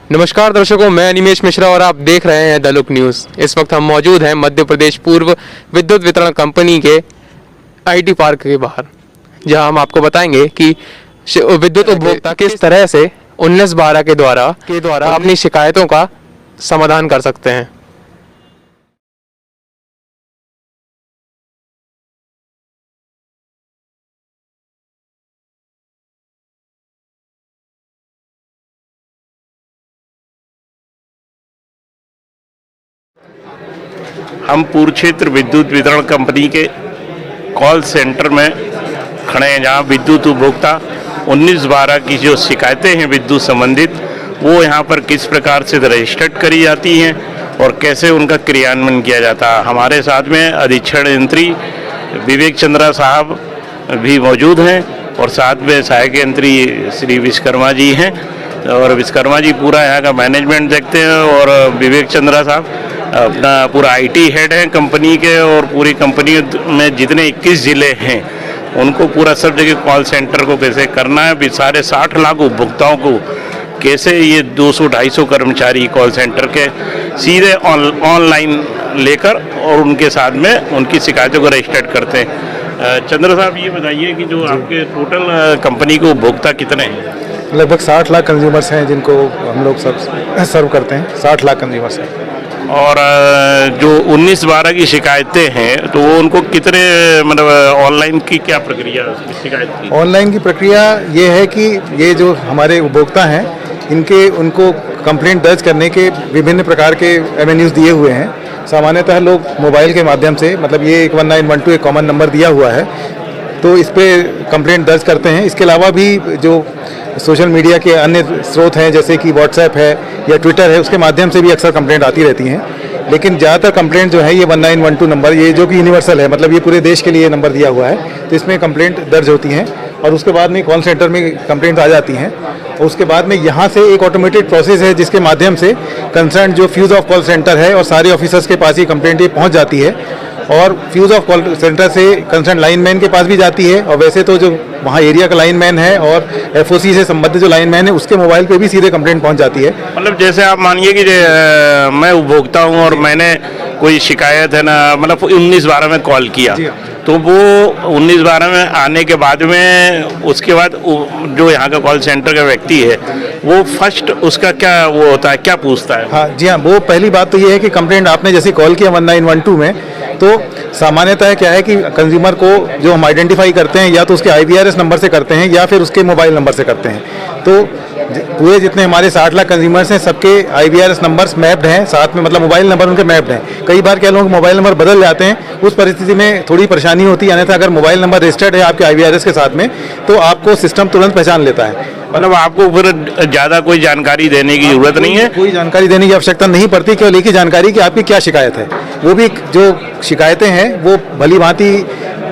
नमस्कार दर्शकों, मैं निमेश मिश्रा और आप देख रहे हैं द लुक न्यूज़। इस वक्त हम मौजूद हैं मध्य प्रदेश पूर्व विद्युत वितरण कंपनी के आईटी पार्क के बाहर, जहां हम आपको बताएंगे कि विद्युत उपभोक्ता किस तरह से 1912 के द्वारा अपनी शिकायतों का समाधान कर सकते हैं। हम पूर्व क्षेत्र विद्युत वितरण कंपनी के कॉल सेंटर में खड़े हैं, जहाँ विद्युत उपभोक्ता 1912 की जो शिकायतें हैं विद्युत संबंधित, वो यहाँ पर किस प्रकार से रजिस्टर्ड करी जाती हैं और कैसे उनका क्रियान्वयन किया जाता है। हमारे साथ में अधीक्षण यंत्री विवेक चंद्रा साहब भी मौजूद हैं और साथ में सहायक यंत्री श्री विश्वकर्मा जी हैं, और विश्वकर्मा जी पूरा यहाँ का मैनेजमेंट देखते हैं, और विवेक चंद्रा साहब अपना पूरा आईटी हेड है कंपनी के, और पूरी कंपनी में जितने 21 ज़िले हैं उनको पूरा सब जगह कॉल सेंटर को कैसे करना है, साढ़े 60 लाख उपभोक्ताओं को कैसे ये 200-250 कर्मचारी कॉल सेंटर के सीधे ऑनलाइन लेकर और उनके साथ में उनकी शिकायतों को रजिस्टर्ड करते हैं। चंद्र साहब, ये बताइए कि जो आपके टोटल कंपनी के उपभोक्ता कितने हैं? लगभग 60 लाख कंज्यूमर्स हैं जिनको हम लोग सब सर्व करते हैं। 60 लाख कंज्यूमर्स हैं। और जो 1912 की शिकायतें हैं तो वो उनको कितने, मतलब ऑनलाइन की क्या प्रक्रिया शिकायत की? ऑनलाइन की प्रक्रिया ये है कि ये जो हमारे उपभोक्ता हैं उनको कंप्लेंट दर्ज करने के विभिन्न प्रकार के एवेन्यूज़ दिए हुए हैं। सामान्यतः लोग मोबाइल के माध्यम से, मतलब ये 1912 एक कॉमन नंबर दिया हुआ है, तो इस पर कंप्लेंट दर्ज करते हैं। इसके अलावा भी जो सोशल मीडिया के अन्य स्रोत हैं, जैसे कि व्हाट्सएप है या ट्विटर है, उसके माध्यम से भी अक्सर कंप्लेंट आती रहती हैं। लेकिन ज़्यादातर कंप्लेंट जो है ये 1912 नंबर, ये जो कि यूनिवर्सल है, मतलब ये पूरे देश के लिए नंबर दिया हुआ है, तो इसमें कंप्लेंट दर्ज होती हैं और उसके बाद में कॉल सेंटर में कंप्लेंट आ जाती हैं। और उसके बाद में यहाँ से एक ऑटोमेटेड प्रोसेस है जिसके माध्यम से कंसर्न जो फ्यूज ऑफ कॉल सेंटर है और सारे ऑफिसर्स के पास ही कंप्लेंट ये पहुँच जाती है, और फ्यूज ऑफ कॉल सेंटर से कंसर्न लाइनमैन के पास भी जाती है। और वैसे तो जो वहाँ एरिया का लाइनमैन है और एफओसी से संबंधित जो लाइनमैन है उसके मोबाइल पे भी सीधे कंप्लेंट पहुँच जाती है। मतलब जैसे आप मानिए कि मैं उपभोक्ता हूँ और मैंने कोई शिकायत है ना, मतलब 1912 में कॉल किया, तो वो 1912 में आने के बाद में उसके बाद जो यहाँ का कॉल सेंटर का व्यक्ति है वो फर्स्ट उसका क्या वो होता है, क्या पूछता है? हाँ जी हाँ, वो पहली बात तो ये है कि कंप्लेंट आपने जैसे कॉल किया 1912 में, तो सामान्यतः क्या है कि कंज्यूमर को जो हम आइडेंटिफाई करते हैं या तो उसके IVRS नंबर से करते हैं या फिर उसके मोबाइल नंबर से करते हैं। तो पूरे जितने हमारे 60 लाख कंज्यूमर्स हैं सबके IVRS नंबर्स मैप्ड हैं साथ में, मतलब मोबाइल नंबर उनके मैप्ड हैं। कई बार क्या लोग मोबाइल नंबर बदल जाते हैं, उस परिस्थिति में थोड़ी परेशानी होती है। अन्यथा अगर मोबाइल नंबर रजिस्टर्ड है आपके IVRS के साथ में तो आपको सिस्टम तुरंत पहचान लेता है। मतलब आपको फिर ज़्यादा कोई जानकारी देने की जरूरत नहीं है? कोई जानकारी देने की आवश्यकता नहीं पड़ती, केवल एक ही जानकारी कि आपकी क्या शिकायत है। वो भी जो शिकायतें हैं वो भली भांति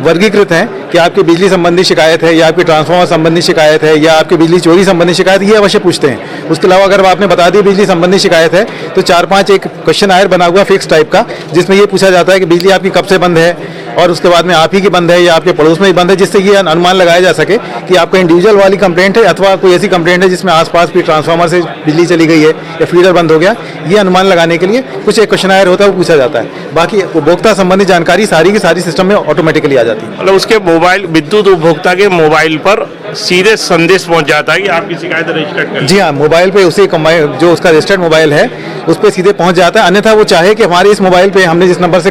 वर्गीकृत हैं कि आपकी बिजली संबंधी शिकायत है या आपकी ट्रांसफार्मर संबंधी शिकायत है या आपकी बिजली चोरी संबंधी शिकायत, ये अवश्य पूछते हैं। उसके अलावा अगर आपने बता दी बिजली संबंधी शिकायत है तो 4-5 एक क्वेश्चन आयर बना हुआ फिक्स टाइप का, जिसमें ये पूछा जाता है कि बिजली आपकी कब से बंद है, और उसके बाद में आप ही की बंद है या आपके पड़ोस में ही बंद है, जिससे ये अनुमान लगाया जा सके कि आपका इंडिविजुअल वाली कंप्लेंट है अथवा कोई ऐसी कंप्लेंट है जिसमें आसपास भी ट्रांसफार्मर से बिजली चली गई है या फीडर बंद हो गया। ये अनुमान लगाने के लिए कुछ एक क्वेश्चन आयर होता है, वो पूछा जाता है। बाकी उपभोक्ता संबंधी जानकारी सारी की सारी सिस्टम में ऑटोमेटिकली आ जाती है। मतलब उसके मोबाइल, विद्युत उपभोक्ता के मोबाइल पर सीधे संदेश पहुंच जाता है कि आपकी शिकायत रजिस्टर्ड कर। जी हाँ, मोबाइल पे उसी जो उसका रजिस्टर्ड मोबाइल है उस पर सीधे पहुंच जाता है। अन्यथा वो चाहे कि हमारे इस मोबाइल पे हमने जिस नंबर से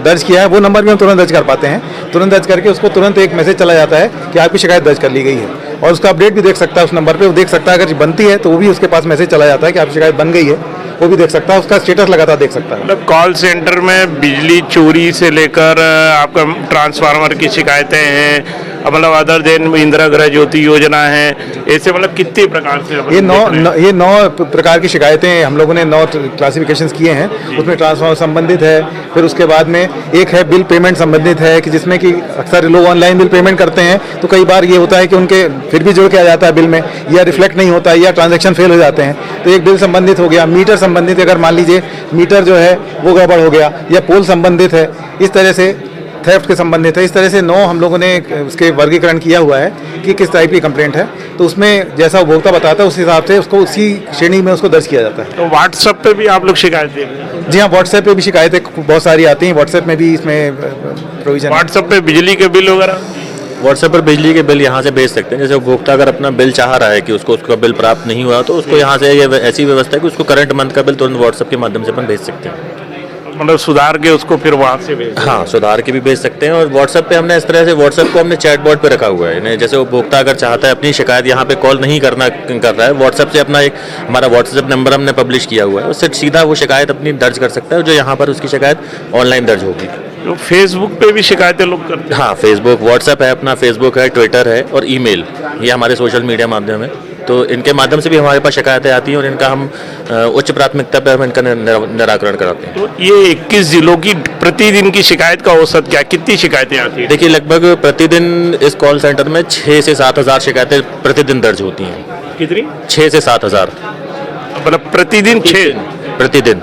दर्ज किया है वो नंबर भी हम तुरंत दर्ज कर पाते हैं। तुरंत दर्ज करके उसको तुरंत एक मैसेज चला जाता है कि आपकी शिकायत दर्ज कर ली गई है, और उसका अपडेट भी देख सकता है उस नंबर पे। वो देख सकता है अगर बनती है तो वो भी उसके पास मैसेज चला जाता है कि आपकी शिकायत बन गई है, वो भी देख सकता है, उसका स्टेटस लगातार देख सकता है। मतलब कॉल सेंटर में बिजली चोरी से लेकर आपका ट्रांसफार्मर की शिकायतें हैं, मतलब अदर देन इंदिरा गृह ज्योति योजना है, ऐसे मतलब कितने प्रकार से ये 9 प्रकार की शिकायतें हम लोगों ने 9 क्लासिफिकेशंस किए हैं। उसमें ट्रांसफार्मर संबंधित है, फिर उसके बाद में एक है बिल पेमेंट संबंधित है कि जिसमें कि अक्सर लोग ऑनलाइन बिल पेमेंट करते हैं, तो कई बार ये होता है कि उनके फिर भी जोड़ के आ जाता है बिल में, या रिफ्लेक्ट नहीं होता है या ट्रांजैक्शन फेल हो जाते हैं, तो एक बिल संबंधित हो गया। मीटर संबंधित, अगर मान लीजिए मीटर जो है वो गड़बड़ हो गया, या पोल संबंधित है, इस तरह से थेफ्ट के संबंधित है। इस तरह से 9 हम लोगों ने उसके वर्गीकरण किया हुआ है कि किस टाइप की कंप्लेंट है, तो उसमें जैसा उपभोक्ता बताता है उस हिसाब से उसको उसी श्रेणी में उसको दर्ज किया जाता है। तो व्हाट्सएप पे भी आप लोग शिकायत दे रहे हैं? जी हाँ, व्हाट्सएप पे भी शिकायतें बहुत सारी आती हैं, व्हाट्सएप में भी इसमें प्रोविजन है। व्हाट्सएप पे बिजली के बिल वगैरह? व्हाट्सएप पर बिजली के बिल यहाँ से भेज सकते हैं। जैसे उपभोक्ता अगर अपना बिल चाह रहा है कि उसको उसका बिल प्राप्त नहीं हुआ, तो उसको यहाँ से ये ऐसी व्यवस्था है कि उसको करंट मंथ का बिल तुरंत व्हाट्सएप के माध्यम से अपन भेज सकते हैं। मतलब सुधार के उसको फिर वहाँ से भेज? हाँ, सुधार के भी भेज सकते हैं। और व्हाट्सएप पे हमने इस तरह से व्हाट्सएप को हमने चैटबॉट पे रखा हुआ है। जैसे उपभोक्ता अगर चाहता है अपनी शिकायत यहाँ पे कॉल नहीं कर रहा है, व्हाट्सएप से अपना एक हमारा व्हाट्सएप नंबर हमने पब्लिश किया हुआ है, उससे सीधा वो शिकायत अपनी दर्ज कर सकता है, जो यहाँ पर उसकी शिकायत ऑनलाइन दर्ज होगी। तो फेसबुक पे भी शिकायतें लोग करते हैं? हाँ, फेसबुक, व्हाट्सएप है अपना, फेसबुक है, ट्विटर है और ईमेल, ये हमारे सोशल मीडिया माध्यम है। तो इनके माध्यम से भी हमारे पास शिकायतें आती हैं और इनका हम उच्च प्राथमिकता पर हम इनका निराकरण कराते हैं। तो ये 21 जिलों की प्रतिदिन की शिकायत का औसत क्या, कितनी शिकायतें आती है? देखिए, लगभग प्रतिदिन इस कॉल सेंटर में 6 से 7 हज़ार शिकायतें प्रतिदिन दर्ज होती हैं। कितनी? 6 से 7 हज़ार मतलब प्रतिदिन 6? प्रतिदिन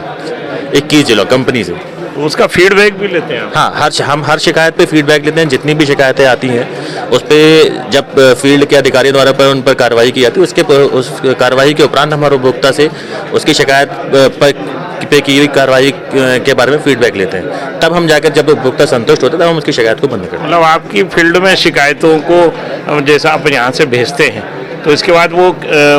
21 जिलों कंपनी से। उसका फीडबैक भी लेते हैं आप? हाँ, हम हर शिकायत पे फीडबैक लेते हैं। जितनी भी शिकायतें आती हैं उस पे जब फील्ड के अधिकारी द्वारा पर उन पर कार्रवाई की जाती है, उस कार्रवाई के उपरांत हमारे उपभोक्ता से उसकी शिकायत पे की हुई कार्रवाई के बारे में फीडबैक लेते हैं। तब हम जाकर जब उपभोक्ता संतुष्ट होते हैं तब हम उसकी शिकायत को बंद करते हैं। मतलब आपकी फील्ड में शिकायतों को जैसा आप यहाँ से भेजते हैं, तो इसके बाद वो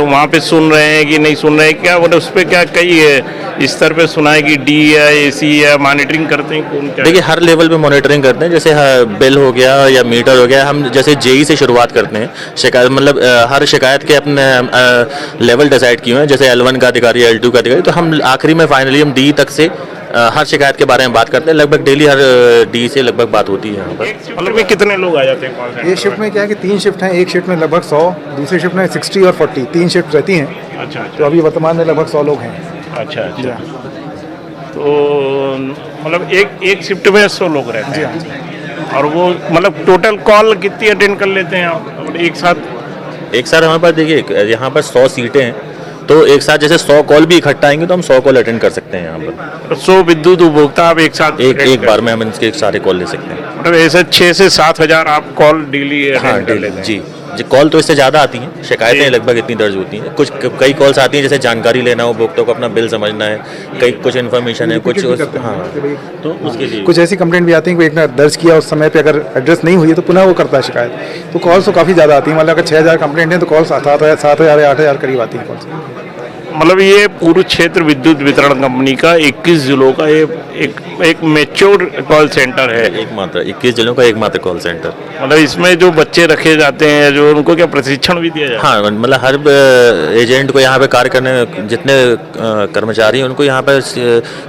वहाँ पे सुन रहे हैं कि नहीं सुन रहे हैं, क्या मतलब उस पर क्या कई स्तर पे सुना है कि डी या एसी या मॉनिटरिंग करते हैं कौन क्या? देखिए, हर लेवल पे मॉनिटरिंग करते हैं। जैसे बिल हो गया या मीटर हो गया, हम जैसे जेई से शुरुआत करते हैं शिकायत, मतलब हर शिकायत के अपने लेवल डिसाइड किए हैं। जैसे L1 का अधिकारी, L2 का अधिकारी, तो हम आखिरी में फाइनली हम डी तक से हर शिकायत के बारे में बात करते हैं। लगभग डेली हर डी से लगभग बात होती है यहाँ पर। मतलब में कितने लोग आ जाते हैं कॉल सेंटर? ये शिफ्ट में क्या है कि 3 शिफ्ट हैं, एक शिफ्ट में लगभग 100, दूसरी शिफ्ट में 60 और 40, 3 शिफ्ट रहती हैं। अच्छा तो अभी वर्तमान में लगभग 100 लोग हैं। अच्छा अच्छा। तो मतलब एक शिफ्ट में 100 लोग रहते हैं? जी हाँ। और वो मतलब टोटल कॉल कितनी अटेंड कर लेते हैं आप एक साथ? एक साथ हमारे पास देखिए यहाँ पर 100 सीटें हैं, तो एक साथ जैसे 100 कॉल भी इकट्ठा आएंगे तो हम 100 कॉल अटेंड कर सकते हैं यहाँ पर। 100 विद्युत उपभोक्ता आप एक साथ एक बार में हम इनके सारे कॉल ले सकते हैं। मतलब ऐसे 6 से 7 हज़ार आप कॉल डेली हाँ, अटेंड कर लेते हैं? जी जी। कॉल तो इससे ज़्यादा आती हैं, शिकायतें लगभग इतनी दर्ज होती हैं। कई कॉल्स आती हैं जैसे जानकारी लेना हो, उपभोक्ता को अपना बिल समझना है, कुछ इन्फॉर्मेशन है, कुछ हाँ, तो उसके लिए कुछ ऐसी कंप्लेंट भी आती है कि एक ने दर्ज किया उस समय पे अगर एड्रेस नहीं हुई है तो पुनः वो करता है शिकायत। तो कॉल्स तो काफ़ी ज़्यादा आती हैं, मतलब अगर 6000 कंप्लेंट है तो कॉल 7,000 या 8,000 करीब आती हैं कॉल्स। मतलब ये पूर्व क्षेत्र विद्युत वितरण कंपनी का 21 जिलों का ये एक मैच्योर कॉल सेंटर है। एकमात्र 21 जिलों का एकमात्र कॉल सेंटर। मतलब इसमें जो बच्चे रखे जाते हैं, जो उनको क्या प्रशिक्षण भी दिया जाता है? हाँ, मतलब हर एजेंट को यहाँ पे कार्य करने जितने कर्मचारी हैं उनको यहाँ पे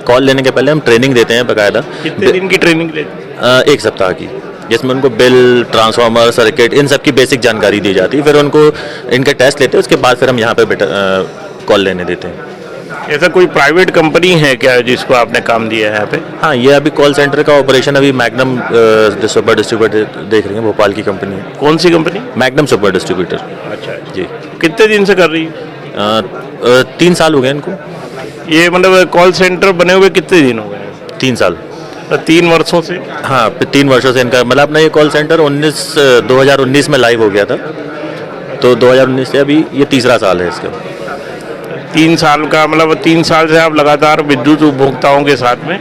कॉल लेने के पहले हम ट्रेनिंग देते हैं बाकायदा। कितने दिन की ट्रेनिंग लेते हैं? 1 सप्ताह की, जिसमें उनको बिल, ट्रांसफार्मर, सर्किट, इन सब की बेसिक जानकारी दी जाती है। फिर उनको इनके टेस्ट लेते हैं, उसके बाद फिर हम यहाँ पे कॉल लेने देते हैं। ऐसा कोई प्राइवेट कंपनी है क्या जिसको आपने काम दिया है यहाँ पे? हाँ, ये अभी कॉल सेंटर का ऑपरेशन अभी मैग्नम सुपर डिस्ट्रीब्यूटर देख रही है, भोपाल की कंपनी है। कौन सी कंपनी? Magnum super distributor. अच्छा जी। कितने दिन से कर रही है? 3 साल हो गए इनको। ये मतलब कॉल सेंटर बने हुए कितने दिन हो गए? 3 साल। 3 वर्षों से? हाँ, 3 वर्षों से इनका मतलब अपना ये कॉल सेंटर 2019 में लाइव हो गया था, तो 2019 से अभी ये तीसरा साल है इसका। 3 साल का मतलब 3 साल से आप लगातार विद्युत उपभोक्ताओं के साथ में?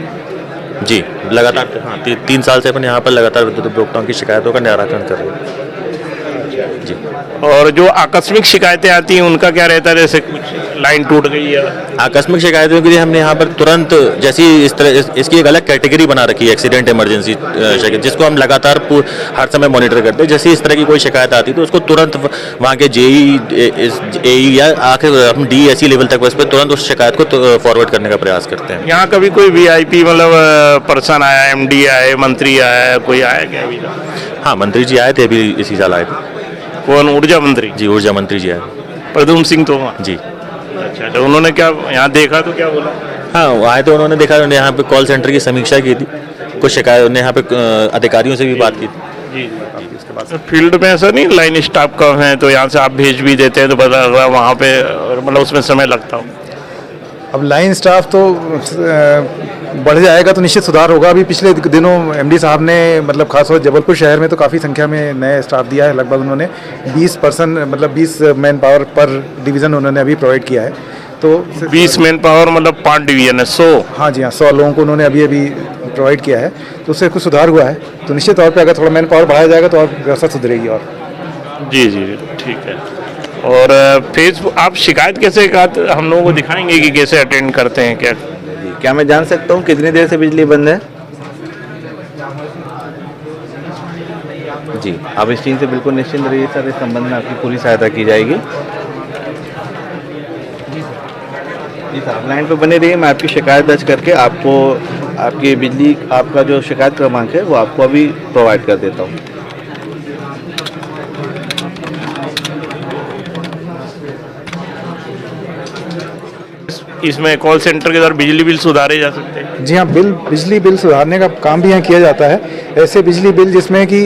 जी, लगातार। हाँ, 3 साल से अपन यहाँ पर लगातार विद्युत उपभोक्ताओं की शिकायतों का निराकरण कर रहे हैं। जी। और जो आकस्मिक शिकायतें आती हैं उनका क्या रहता है? जैसे कुछ लाइन टूट गई है? आकस्मिक शिकायतों के लिए हमने यहाँ पर तुरंत जैसी इसकी एक अलग कैटेगरी बना रखी है, एक्सीडेंट इमरजेंसी शिकायत, जिसको हम लगातार हर समय मॉनिटर करते हैं। जैसे इस तरह की कोई शिकायत आती है तो उसको तुरंत वहाँ के जेई या आखिर हम DSE लेवल तक उस पर तुरंत उस शिकायत को फॉरवर्ड करने का प्रयास करते हैं। यहाँ कभी कोई VIP मतलब पर्सन आया, MD आए, मंत्री आया, कोई आया क्या अभी? हाँ, मंत्री जी आए थे अभी इसी साल आए थे। कौन? ऊर्जा मंत्री? जी, ऊर्जा मंत्री जी आए। प्रद्युम्न सिंह तोमर जी। अच्छा अच्छा। उन्होंने क्या यहाँ देखा तो क्या बोला? हाँ, वो आए थे, उन्होंने देखा, उन्होंने यहाँ पे कॉल सेंटर की समीक्षा की थी, कुछ शिकायत, उन्होंने यहाँ पे अधिकारियों से भी बात की थी। जी। फील्ड में ऐसा नहीं लाइन स्टाफ कम है तो यहाँ से आप भेज भी देते हैं तो पता लग रहा वहाँ पे मतलब उसमें समय लगता हो? अब लाइन स्टाफ तो बढ़ जाएगा तो निश्चित सुधार होगा। अभी पिछले दिनों एमडी साहब ने मतलब खासतौर जबलपुर शहर में तो काफ़ी संख्या में नए स्टाफ दिया है। लगभग उन्होंने 20% मतलब 20 मैन पावर पर डिवीज़न उन्होंने अभी प्रोवाइड किया है। तो 20 मैन पावर मतलब 5 डिवीजन है, 100। हाँ जी हाँ, 100 लोगों को उन्होंने अभी प्रोवाइड किया है, तो उससे कुछ सुधार हुआ है। तो निश्चित तौर पे अगर थोड़ा मैन पावर बढ़ाया जाएगा तो और व्यवस्था सुधरेगी। और जी जी ठीक है। और फेसबुक आप शिकायत कैसे हम लोगों को दिखाएंगे कि कैसे अटेंड करते हैं क्या? क्या मैं जान सकता हूँ कितनी देर से बिजली बंद है? जी, आप इस चीज़ से बिल्कुल निश्चिंत रहिए सर, इस संबंध में आपकी पूरी सहायता की जाएगी। जी सर, लाइन पे बने रहिए, मैं आपकी शिकायत दर्ज करके आपको आपकी बिजली आपका जो शिकायत क्रमांक है वो आपको अभी प्रोवाइड कर देता हूँ। इसमें कॉल सेंटर के द्वारा बिजली बिल सुधारे जा सकते हैं। जी हाँ, बिजली बिल सुधारने का काम भी यहाँ किया जाता है। ऐसे बिजली बिल जिसमें कि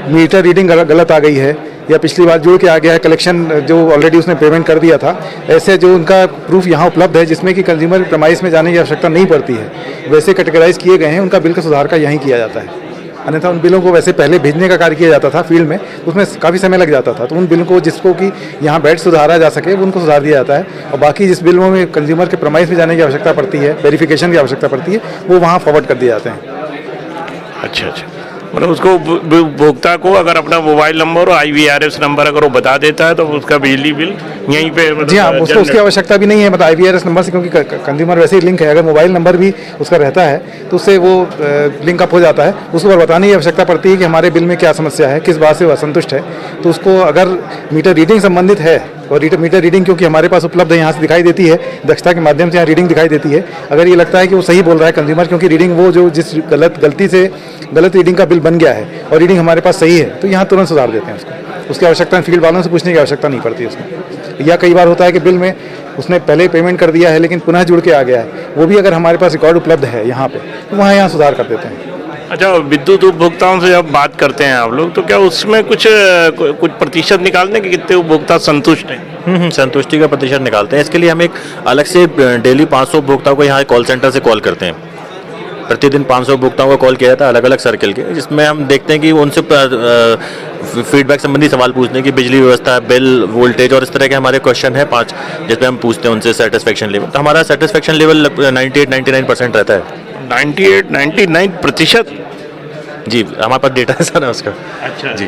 मीटर रीडिंग गलत आ गई है या पिछली बार जुड़ के आ गया है, कलेक्शन जो ऑलरेडी उसने पेमेंट कर दिया था, ऐसे जो उनका प्रूफ यहाँ उपलब्ध है जिसमें कि कंज्यूमर प्रमाइस में जाने की आवश्यकता नहीं पड़ती है, वैसे कैटेगराइज किए गए हैं, उनका बिल का सुधार का यहीं किया जाता है। अन्यथा उन बिलों को वैसे पहले भेजने का कार्य किया जाता था फील्ड में, उसमें काफ़ी समय लग जाता था। तो उन बिलों को जिसको कि यहाँ बैठ सुधारा जा सके उनको सुधार दिया जाता है, और बाकी जिस बिलों में कंज्यूमर के प्रमाइस में जाने की आवश्यकता पड़ती है, वेरिफिकेशन की आवश्यकता पड़ती है, वो वहाँ फॉरवर्ड कर दिए जाते हैं। अच्छा अच्छा, मतलब उसको उपभोक्ता को अगर अपना मोबाइल नंबर और IVRS नंबर अगर वो बता देता है तो उसका बिजली बिल यहीं पे मतलब जी हाँ, उसको उसकी आवश्यकता भी नहीं है मतलब IVRS नंबर से, क्योंकि कंज्यूमर वैसे ही लिंक है। अगर मोबाइल नंबर भी उसका रहता है तो उससे वो लिंक अप हो जाता है। उसको और बताने की आवश्यकता पड़ती है कि हमारे बिल में क्या समस्या है, किस बात से वो असंतुष्ट है। तो उसको अगर मीटर रीडिंग संबंधित है, और मीटर रीडिंग क्योंकि हमारे पास उपलब्ध है, यहाँ से दिखाई देती है, दक्षता के माध्यम से यहाँ रीडिंग दिखाई देती है। अगर ये लगता है कि वो सही बोल रहा है कंज्यूमर, क्योंकि रीडिंग वो जो जिस गलती से गलत रीडिंग का बिल बन गया है और रीडिंग हमारे पास सही है, तो यहाँ तुरंत सुधार देते हैं उसको। उसकी आवश्यकता फील्ड वालों से पूछने की आवश्यकता नहीं पड़ती उसमें। या कई बार होता है कि बिल में उसने पहले पेमेंट कर दिया है लेकिन पुनः जुड़ के आ गया है, वो भी अगर हमारे पास रिकॉर्ड उपलब्ध है यहाँ पे, तो वहाँ यहाँ सुधार कर देते हैं। अच्छा, विद्युत उपभोक्ताओं से जब बात करते हैं आप लोग, तो क्या उसमें कुछ प्रतिशत निकालते हैं कि कितने उपभोक्ता संतुष्ट हैं? संतुष्टि का प्रतिशत निकालते हैं। इसके लिए हम एक अलग से डेली 500 उपभोक्ताओं को यहाँ कॉल सेंटर से कॉल करते हैं। प्रतिदिन 500 उपभोक्ताओं को कॉल किया जाता है अलग अलग सर्किल के, जिसमें हम देखते हैं कि उनसे फीडबैक संबंधी सवाल पूछने की, बिजली व्यवस्था, बिल, वोल्टेज और इस तरह के हमारे क्वेश्चन है 5, जिसमें हम पूछते हैं उनसे सेटिस्फेक्शन लेवल। तो हमारा सेटिस्फेक्शन लेवल 98-99% रहता है। 98-99%? जी, हमारे पास डेटा है सर उसका। अच्छा जी।